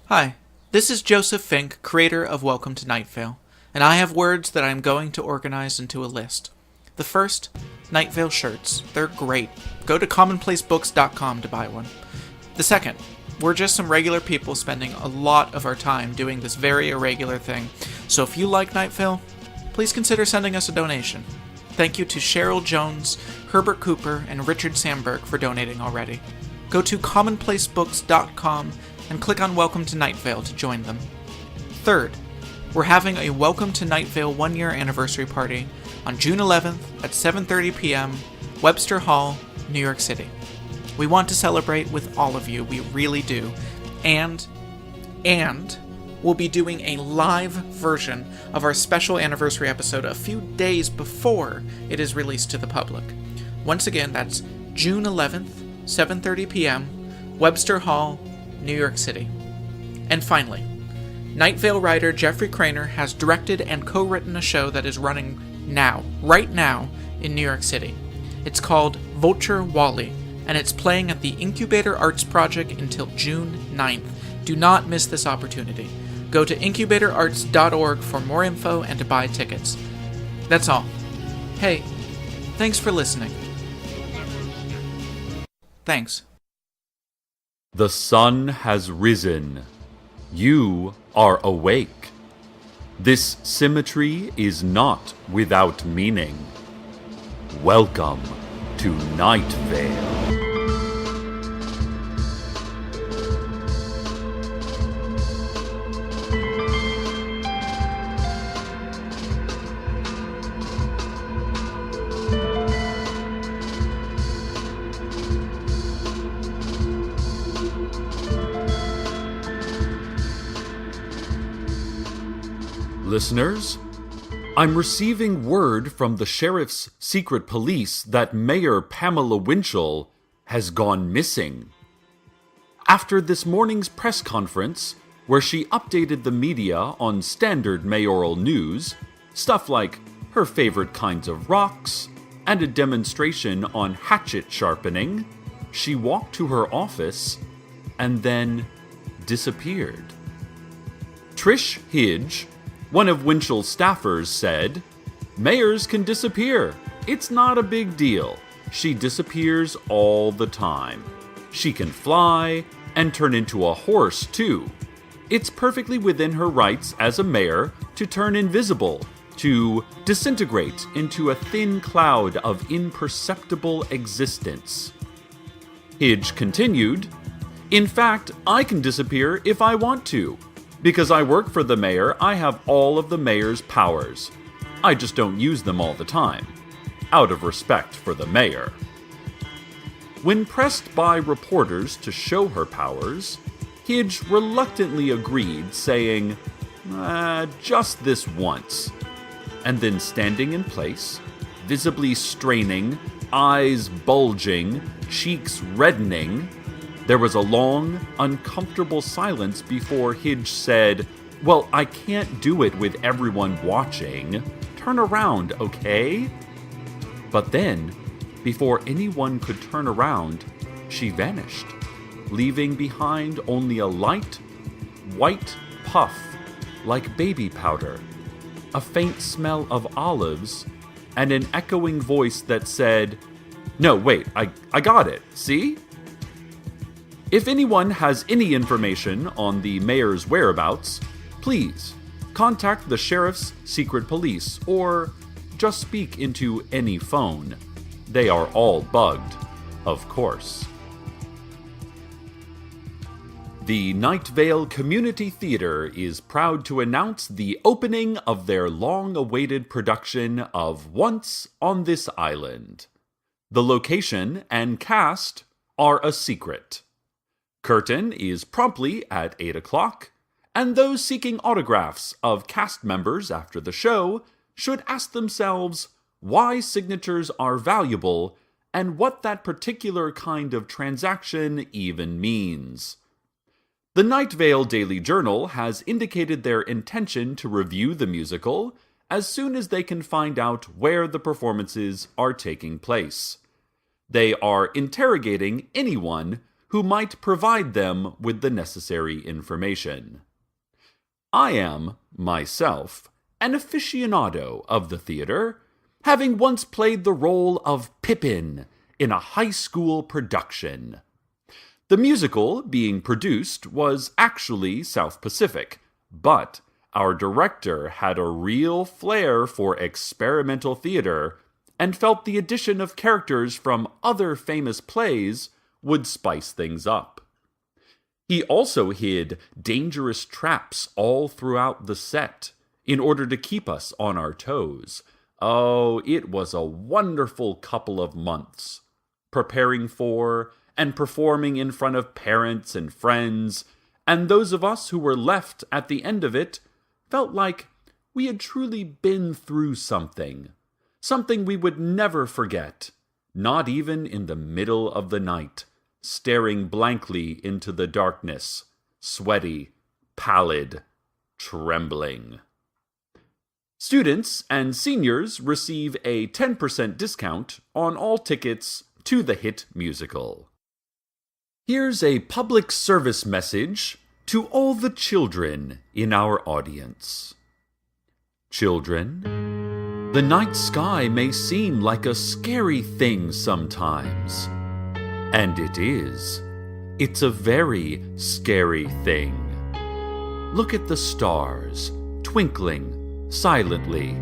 Hi, this is Joseph Fink, creator of Welcome to Night Vale, and I have words that I am going to organize into a list. The first, Night Vale shirts. They're great. Go to commonplacebooks.com to buy one. The second, we're just some regular people spending a lot of our time doing this very irregular thing, so if you like Night Vale, please consider sending us a donation. Thank you to Cheryl Jones, Herbert Cooper, and Richard Sandberg for donating already. Go to commonplacebooks.com and click on Welcome to Night Vale to join them. Third, we're having a Welcome to Night Vale 1-year anniversary party on June 11th at 7:30 p.m., Webster Hall, New York City. We want to celebrate with all of you, we really do. And we'll be doing a live version of our special anniversary episode a few days before it is released to the public. Once again, that's June 11th, 7:30 p.m., Webster Hall, New York City. And finally, Night Vale writer Jeffrey Craner has directed and co-written a show that is running right now, in New York City. It's called Vulture Wally, and it's playing at the Incubator Arts Project until June 9th. Do not miss this opportunity. Go to incubatorarts.org for more info and to buy tickets. That's all. Hey, thanks for listening. Thanks. The sun has risen. You are awake. This symmetry is not without meaning. Welcome to Night Vale. Listeners, I'm receiving word from the sheriff's secret police that Mayor Pamela Winchell has gone missing. After this morning's press conference, where she updated the media on standard mayoral news, stuff like her favorite kinds of rocks, and a demonstration on hatchet sharpening, she walked to her office and then disappeared. Trish Hidge, one of Winchell's staffers, said, "Mayors can disappear. It's not a big deal. She disappears all the time. She can fly and turn into a horse, too. It's perfectly within her rights as a mayor to turn invisible, to disintegrate into a thin cloud of imperceptible existence." Hidge continued, "In fact, I can disappear if I want to. Because I work for the mayor, I have all of the mayor's powers. I just don't use them all the time, out of respect for the mayor." When pressed by reporters to show her powers, Hidge reluctantly agreed, saying, "Just this once." And then standing in place, visibly straining, eyes bulging, cheeks reddening, there was a long, uncomfortable silence before Hidge said, "Well, I can't do it with everyone watching. Turn around, okay?" But then, before anyone could turn around, she vanished, leaving behind only a light, white puff like baby powder, a faint smell of olives, and an echoing voice that said, "No, wait, I got it, see?" If anyone has any information on the mayor's whereabouts, please contact the sheriff's secret police or just speak into any phone. They are all bugged, of course. The Night Vale Community Theater is proud to announce the opening of their long-awaited production of Once on This Island. The location and cast are a secret. Curtain is promptly at 8 o'clock, and those seeking autographs of cast members after the show should ask themselves why signatures are valuable and what that particular kind of transaction even means. The Night Vale Daily Journal has indicated their intention to review the musical as soon as they can find out where the performances are taking place. They are interrogating anyone who might provide them with the necessary information. I am, myself, an aficionado of the theater, having once played the role of Pippin in a high school production. The musical being produced was actually South Pacific, but our director had a real flair for experimental theater and felt the addition of characters from other famous plays would spice things up. He also hid dangerous traps all throughout the set in order to keep us on our toes. Oh, it was a wonderful couple of months, preparing for and performing in front of parents and friends, and those of us who were left at the end of it felt like we had truly been through something we would never forget, not even in the middle of the night, staring blankly into the darkness, sweaty, pallid, trembling. Students and seniors receive a 10% discount on all tickets to the hit musical. Here's a public service message to all the children in our audience. Children, the night sky may seem like a scary thing sometimes. And it is. It's a very scary thing. Look at the stars, twinkling silently.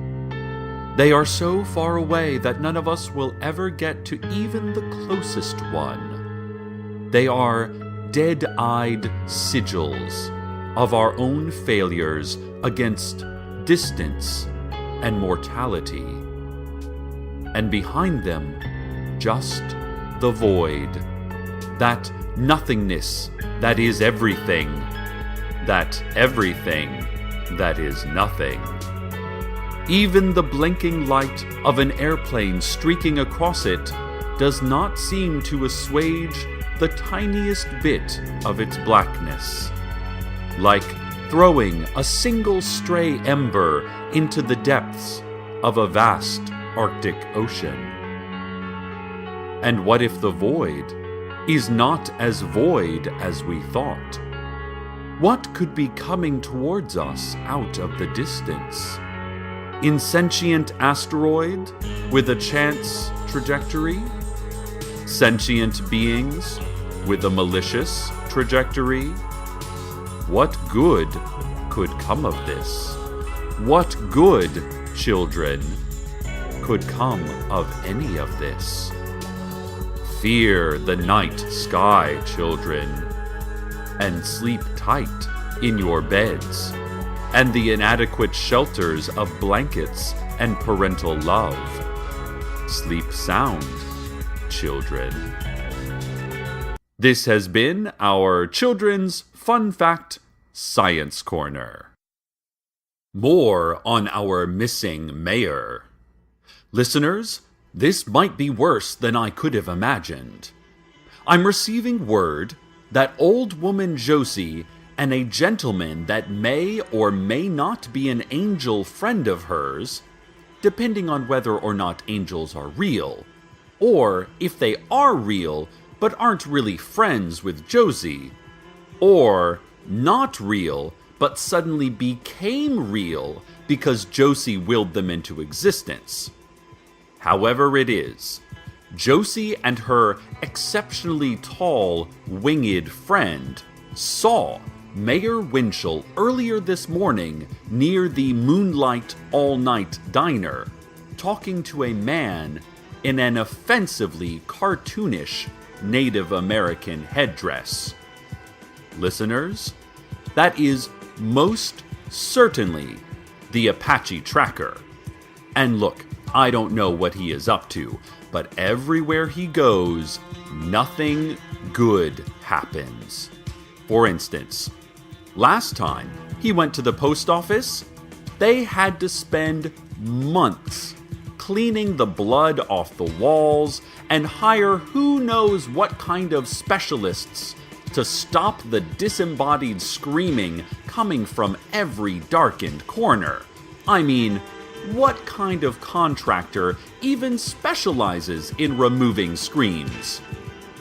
They are so far away that none of us will ever get to even the closest one. They are dead-eyed sigils of our own failures against distance and mortality. And behind them, just the void, that nothingness that is everything, that everything that is nothing. Even the blinking light of an airplane streaking across it does not seem to assuage the tiniest bit of its blackness, like throwing a single stray ember into the depths of a vast Arctic Ocean. And what if the void is not as void as we thought? What could be coming towards us out of the distance? Insentient asteroid with a chance trajectory? Sentient beings with a malicious trajectory? What good could come of this? What good, children, could come of any of this? Fear the night sky, children, and sleep tight in your beds and the inadequate shelters of blankets and parental love. Sleep sound, children. This has been our Children's Fun Fact Science Corner. More on our missing mayor. Listeners, this might be worse than I could have imagined. I'm receiving word that old woman Josie and a gentleman that may or may not be an angel friend of hers, depending on whether or not angels are real, or if they are real but aren't really friends with Josie, or not real but suddenly became real because Josie willed them into existence. However it is, Josie and her exceptionally tall, winged friend saw Mayor Winchell earlier this morning near the Moonlight All-Night Diner, talking to a man in an offensively cartoonish Native American headdress. Listeners, that is most certainly the Apache Tracker. And look, I don't know what he is up to, but everywhere he goes, nothing good happens. For instance, last time he went to the post office, they had to spend months cleaning the blood off the walls and hire who knows what kind of specialists to stop the disembodied screaming coming from every darkened corner. I mean, what kind of contractor even specializes in removing screams?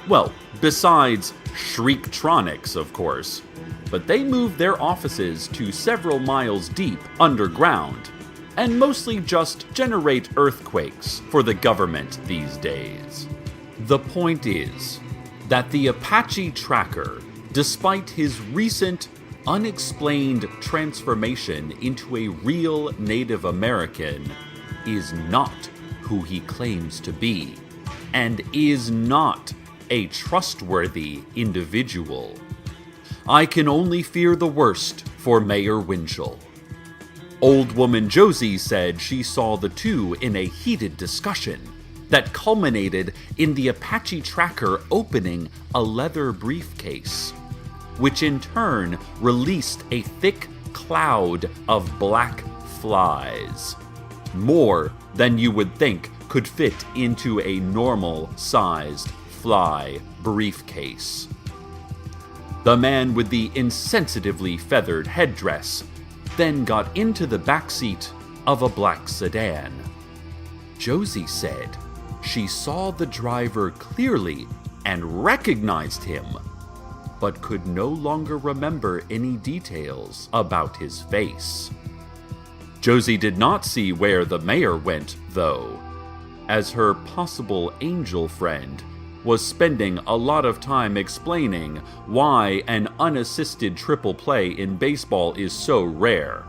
Well, besides Shriektronics, of course. But they moved their offices to several miles deep underground, and mostly just generate earthquakes for the government these days. The point is that the Apache tracker, despite his recent unexplained transformation into a real Native American, is not who he claims to be, and is not a trustworthy individual. I can only fear the worst for Mayor Winchell. Old woman Josie said she saw the two in a heated discussion that culminated in the Apache tracker opening a leather briefcase, which in turn released a thick cloud of black flies. More than you would think could fit into a normal-sized fly briefcase. The man with the insensitively feathered headdress then got into the backseat of a black sedan. Josie said she saw the driver clearly and recognized him, but could no longer remember any details about his face. Josie did not see where the mayor went, though, as her possible angel friend was spending a lot of time explaining why an unassisted triple play in baseball is so rare,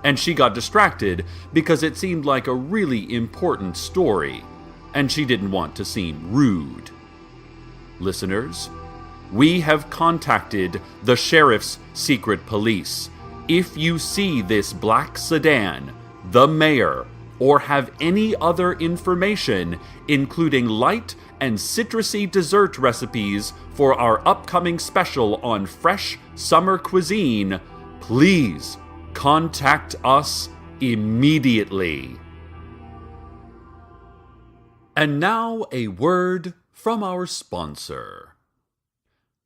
and she got distracted because it seemed like a really important story, and she didn't want to seem rude. Listeners, we have contacted the sheriff's secret police. If you see this black sedan, the mayor, or have any other information, including light and citrusy dessert recipes for our upcoming special on fresh summer cuisine, please contact us immediately. And now a word from our sponsor.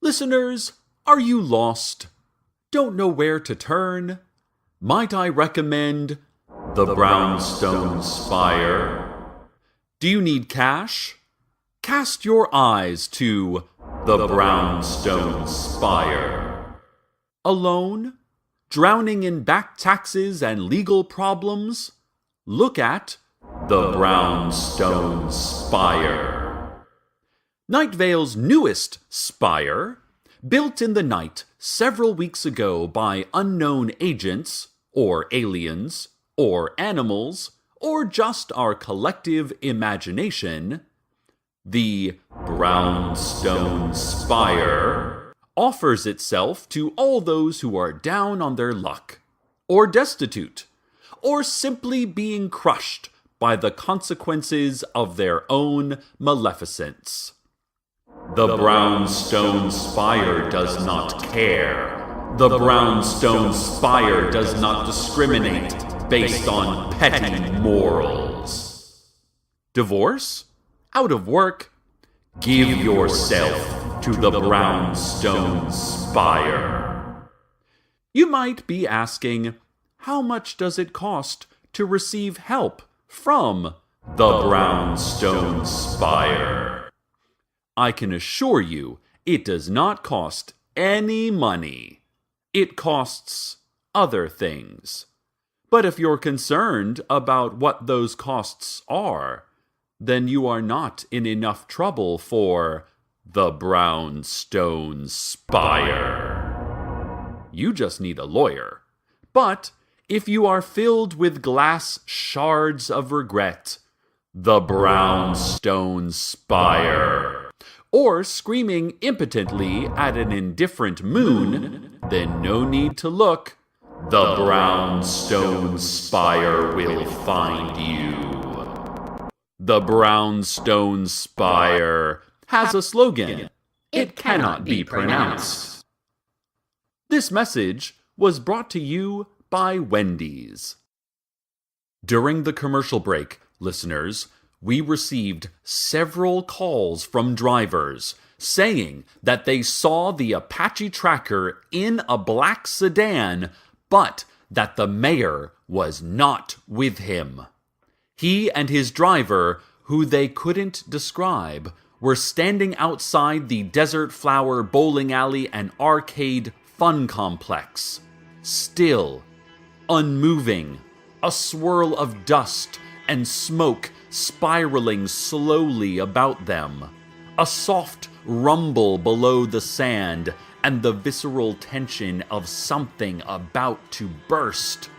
Listeners, are you lost? Don't know where to turn? Might I recommend the Brownstone Spire? Do you need cash? Cast your eyes to the Brownstone Spire. Alone? Drowning in back taxes and legal problems? Look at the Brownstone Spire. Night Vale's newest spire, built in the night several weeks ago by unknown agents, or aliens, or animals, or just our collective imagination, the Brownstone Spire offers itself to all those who are down on their luck, or destitute, or simply being crushed by the consequences of their own maleficence. The Brownstone Spire does not care. The Brownstone Spire does not discriminate based on petty morals. Divorce? Out of work? Give yourself to the Brownstone Spire. You might be asking, how much does it cost to receive help from the Brownstone Spire? I can assure you, it does not cost any money. It costs other things. But if you're concerned about what those costs are, then you are not in enough trouble for the Brownstone Spire. You just need a lawyer. But if you are filled with glass shards of regret, the Brownstone Spire, or screaming impotently at an indifferent moon, then no need to look. The Brownstone Spire will find you. The Brownstone Spire has a slogan. It cannot be pronounced. This message was brought to you by Wendy's. During the commercial break, listeners, we received several calls from drivers saying that they saw the Apache tracker in a black sedan, but that the mayor was not with him. He and his driver, who they couldn't describe, We're standing outside the Desert Flower Bowling Alley and Arcade Fun Complex. Still, unmoving, a swirl of dust and smoke spiraling slowly about them. A soft rumble below the sand and the visceral tension of something about to burst.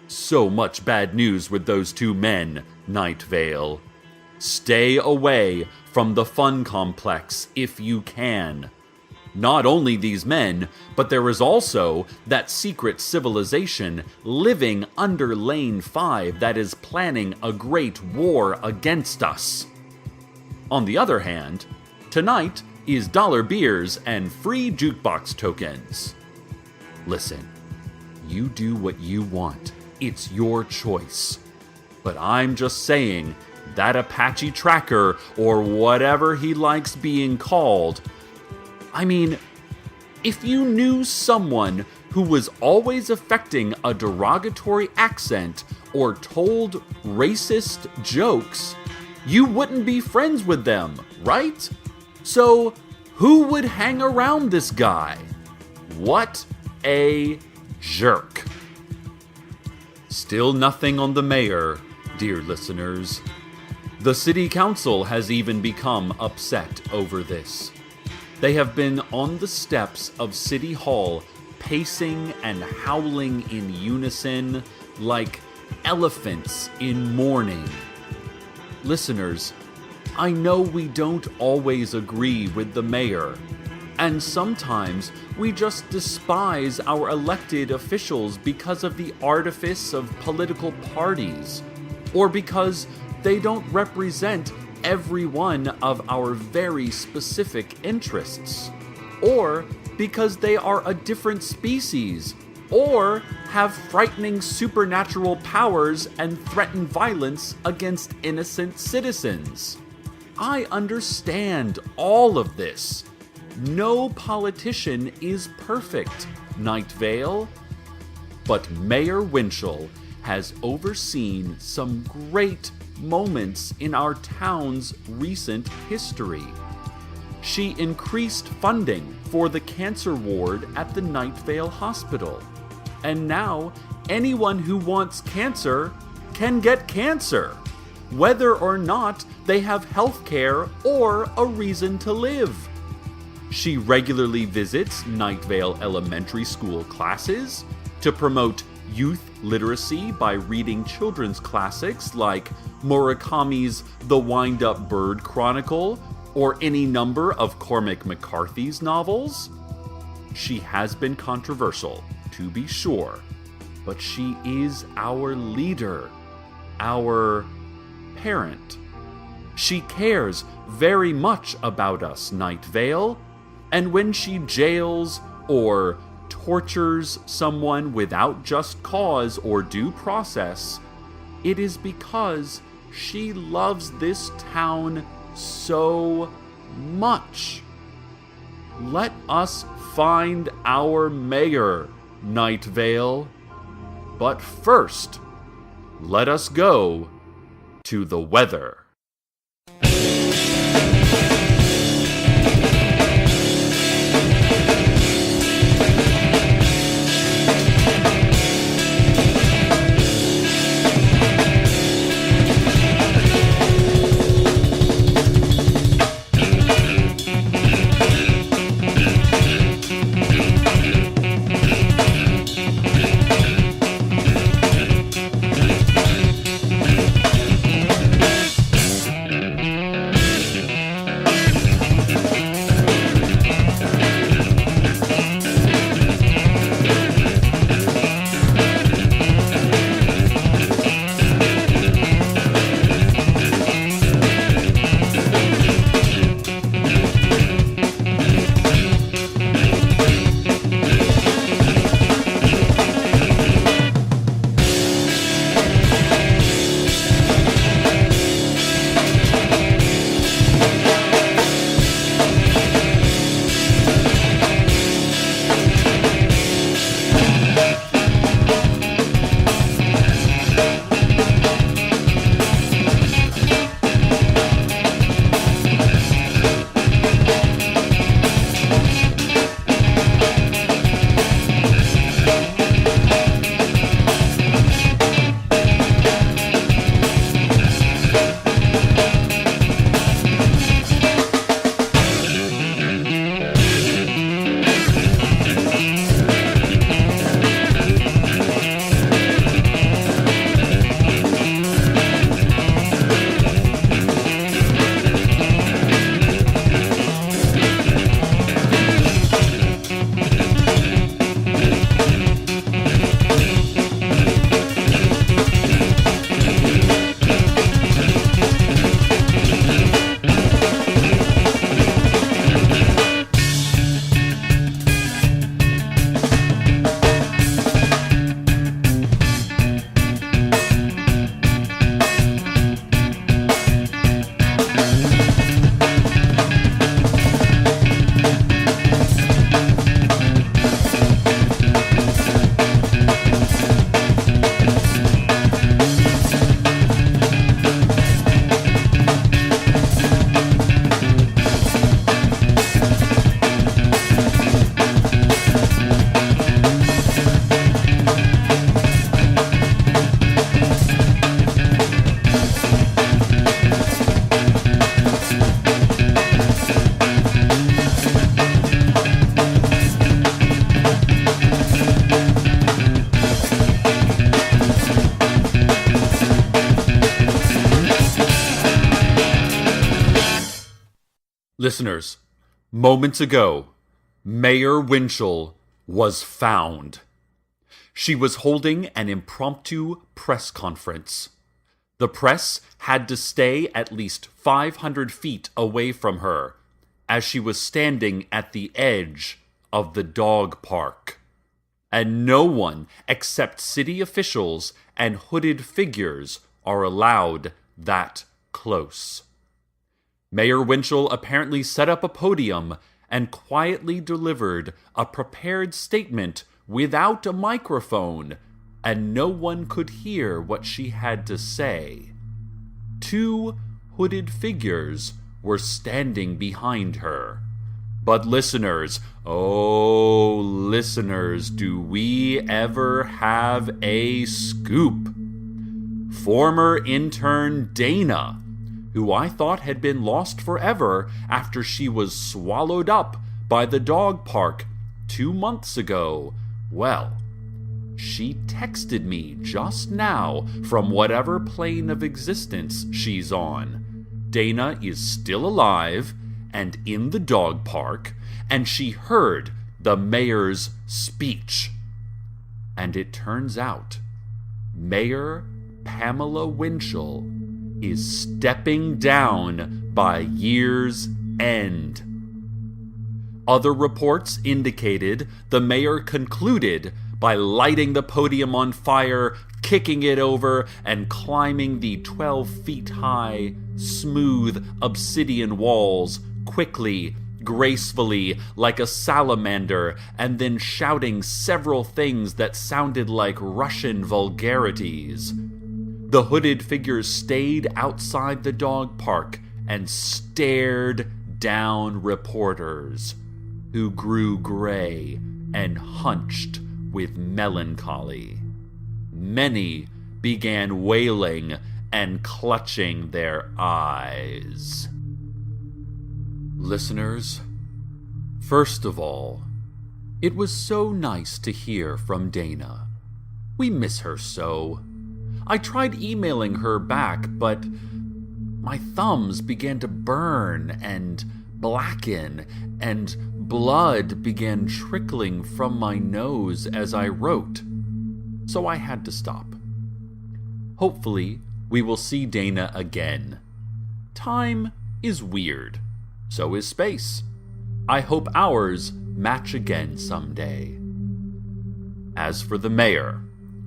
So much bad news with those two men, Night Vale. Stay away from the fun complex if you can. Not only these men, but there is also that secret civilization living under Lane 5 that is planning a great war against us. On the other hand, tonight is dollar beers and free jukebox tokens. Listen, you do what you want. It's your choice. But I'm just saying that Apache tracker, or whatever he likes being called, I mean, if you knew someone who was always affecting a derogatory accent or told racist jokes, you wouldn't be friends with them, right? So, who would hang around this guy? What a jerk. Still nothing on the mayor, dear listeners. The city council has even become upset over this. They have been on the steps of City Hall, pacing and howling in unison like elephants in mourning. Listeners, I know we don't always agree with the mayor, and sometimes we just despise our elected officials because of the artifice of political parties, or because they don't represent every one of our very specific interests, or because they are a different species, or have frightening supernatural powers and threaten violence against innocent citizens. I understand all of this. No politician is perfect, Night Vale. But Mayor Winchell has overseen some great moments in our town's recent history. She increased funding for the cancer ward at the Night Vale Hospital. And now, anyone who wants cancer can get cancer, whether or not they have health care or a reason to live. She regularly visits Night Vale Elementary School classes to promote youth literacy by reading children's classics like Murakami's The Wind-Up Bird Chronicle or any number of Cormac McCarthy's novels. She has been controversial, to be sure, but she is our leader, our parent. She cares very much about us, Night Vale, and when she jails or tortures someone without just cause or due process, it is because she loves this town so much. Let us find our mayor, Night Vale. But first, let us go to the weather. Listeners, moments ago, Mayor Winchell was found. She was holding an impromptu press conference. The press had to stay at least 500 feet away from her, as she was standing at the edge of the dog park. And no one except city officials and hooded figures are allowed that close. Mayor Winchell apparently set up a podium and quietly delivered a prepared statement without a microphone, and no one could hear what she had to say. 2 hooded figures were standing behind her. But listeners, oh listeners, do we ever have a scoop? Former intern Dana, who I thought had been lost forever after she was swallowed up by the dog park 2 months ago, well, she texted me just now from whatever plane of existence she's on. Dana is still alive and in the dog park, and she heard the mayor's speech. And it turns out, Mayor Pamela Winchell is stepping down by year's end. Other reports indicated the mayor concluded by lighting the podium on fire, kicking it over, and climbing the 12 feet high, smooth obsidian walls quickly, gracefully, like a salamander, and then shouting several things that sounded like Russian vulgarities. The hooded figures stayed outside the dog park and stared down reporters, who grew gray and hunched with melancholy. Many began wailing and clutching their eyes. Listeners, first of all, it was so nice to hear from Dana. We miss her so. I tried emailing her back, but my thumbs began to burn and blacken, and blood began trickling from my nose as I wrote, so I had to stop. Hopefully, we will see Dana again. Time is weird. So is space. I hope ours match again someday. As for the mayor,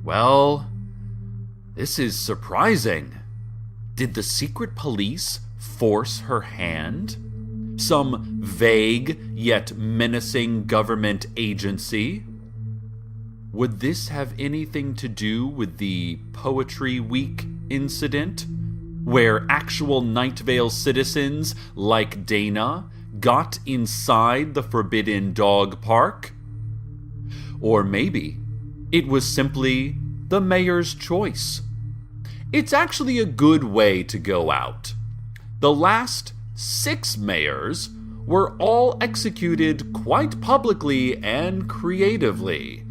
well, this is surprising. Did the secret police force her hand? Some vague yet menacing government agency? Would this have anything to do with the Poetry Week incident, where actual Night Vale citizens like Dana got inside the forbidden dog park? Or maybe it was simply the mayor's choice. It's actually a good way to go out. The last 6 mayors were all executed quite publicly and creatively.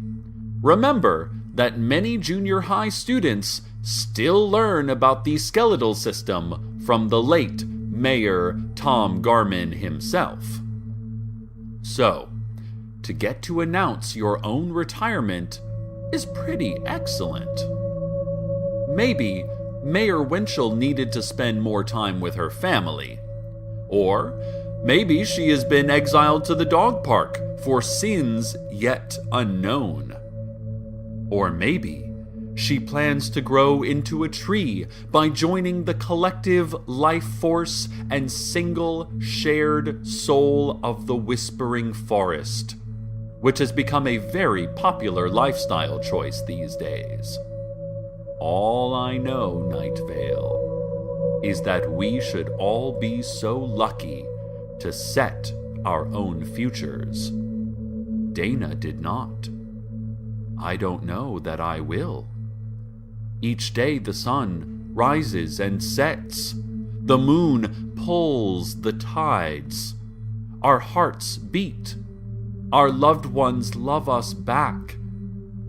Remember that many junior high students still learn about the skeletal system from the late Mayor Tom Garman himself. So, to get to announce your own retirement is pretty excellent. Maybe Mayor Winchell needed to spend more time with her family. Or maybe she has been exiled to the dog park for sins yet unknown. Or maybe she plans to grow into a tree by joining the collective life force and single shared soul of the Whispering Forest, which has become a very popular lifestyle choice these days. All I know, Night Vale, is that we should all be so lucky to set our own futures. Dana did not. I don't know that I will. Each day the sun rises and sets. The moon pulls the tides. Our hearts beat. Our loved ones love us back.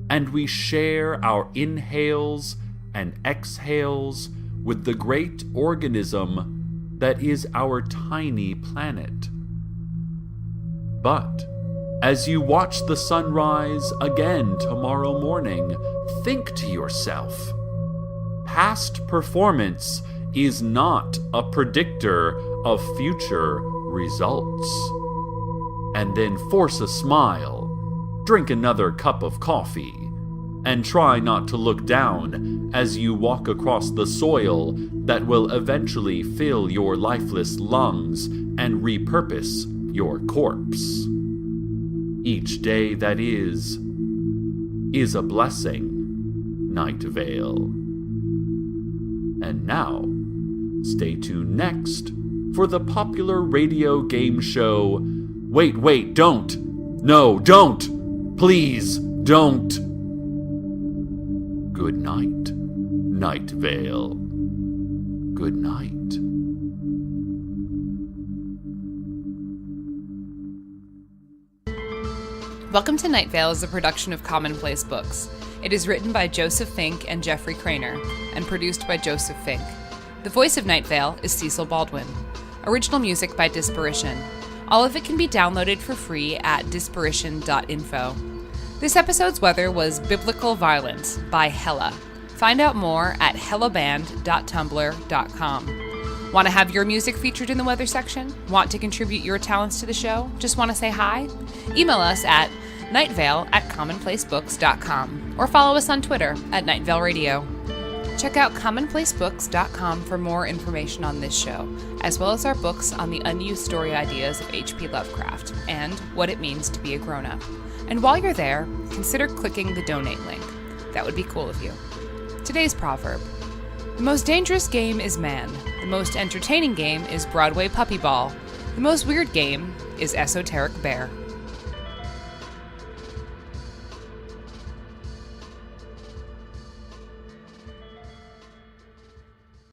And we share our inhales and exhales with the great organism that is our tiny planet. But as you watch the sunrise again tomorrow morning, think to yourself, past performance is not a predictor of future results. And then force a smile, drink another cup of coffee, and try not to look down as you walk across the soil that will eventually fill your lifeless lungs and repurpose your corpse. Each day that is a blessing, Night Vale. And now, stay tuned next for the popular radio game show Wait, don't! No, don't! Please, don't! Good night, Night Vale. Good night. Welcome to Night Vale is a production of Commonplace Books. It is written by Joseph Fink and Jeffrey Craner, and produced by Joseph Fink. The voice of Night Vale is Cecil Baldwin. Original music by Disparition. All of it can be downloaded for free at disparition.info. This episode's weather was Biblical Violence by Hella. Find out more at hellaband.tumblr.com. Want to have your music featured in the weather section? Want to contribute your talents to the show? Just want to say hi? Email us at nightvale@commonplacebooks.com or follow us on Twitter at Nightvale Radio. Check out commonplacebooks.com for more information on this show, as well as our books on the unused story ideas of H.P. Lovecraft and what it means to be a grown-up. And while you're there, consider clicking the donate link. That would be cool of you. Today's proverb: the most dangerous game is man. The most entertaining game is Broadway Puppy Ball. The most weird game is Esoteric Bear.